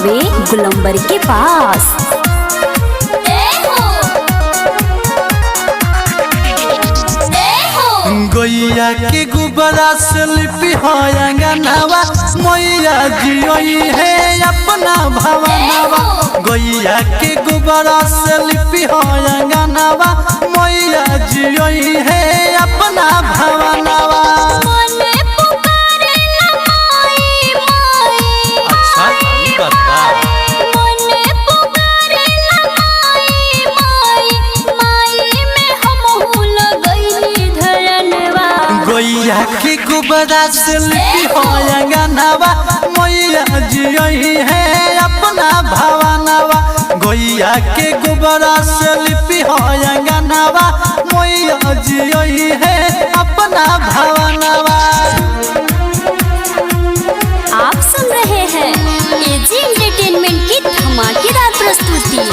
बावे गुलंबर के पास। गैया के गुब्बारा से लिपि हो अंगनावा मैया जियोई है अपना भवनवा। गैया के गुब्बारा से लिपि हो अंगनावा मैया जियोई है अपना भवनवा। अच्छा ये बात गैया के गुब्बारा से लिपि हो अंगनावा मैया जियोई है अपना भवनवा। गैया के गुब्बारा से लिपि हो अंगनावा मैया जियोई है अपना भवनवा। आप सुन रहे हैं एजी एंटरटेनमेंट की धमाकेदार प्रस्तुति।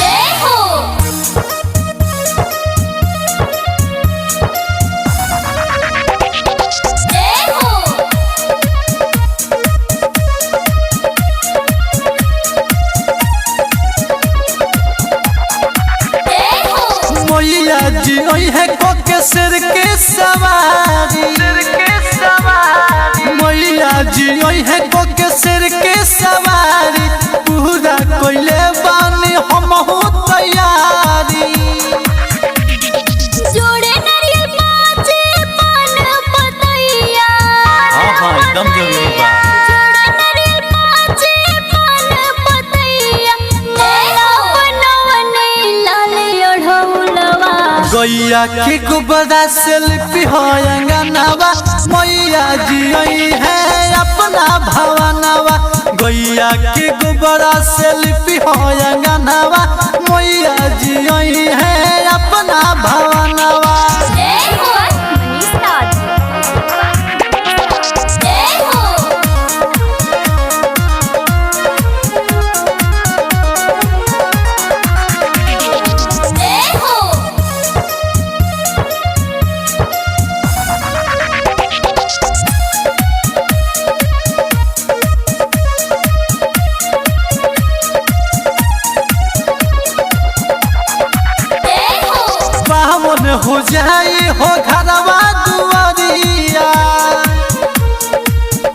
मैया जियोई है कोके सिर के सवारी। मैया जियोई है कोके सिर के सवारी पूरा कोइले बानी हमहु तैयारी। जोड़े नारियल पाँच पान पतैया। हां एकदम जरूरी बा। जोड़े नारियल पाँच पान पतैया मेरा बनवने लाल ओढ़ौलवा। गैया के गुब्बारा से लिपि हो अंगनावा मैया जियोई है अपना भवनवा। गैया के गुब्बारा से लिपि हो अंगनावा मैया जियोई है अपना भवनवा। पावन हो जाई हो घरवा दुआरिया।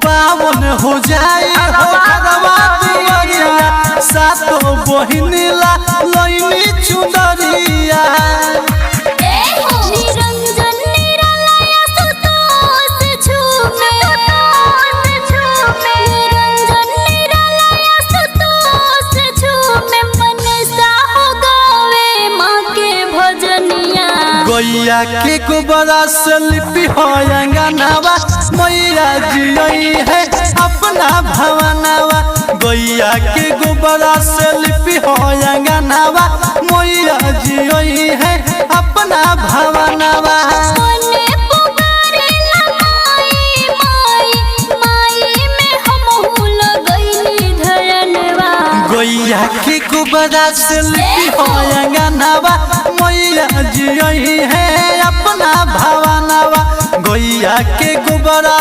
पावन हो जाई हो घरवा दुआरिया सातो बहिनी ला लइनी चुनरिया। निरंजन निरालय सुतोष झूमे। निरंजन निरालय सुतोष झूमे मनसा हो गावे माँ के भजनिया। गैया के गुब्बारा से लिपि हो अंगनावा मैया जियोई है अपना भवनवा। गैया के गुब्बारा से लिपि हो अंगनावा मैया जियोई है अपना भवनवा। गैया के गुब्बारा से लिपि हो अंगनावा मैया जियोई है अपना भवनवा। गैया के गुब्बारा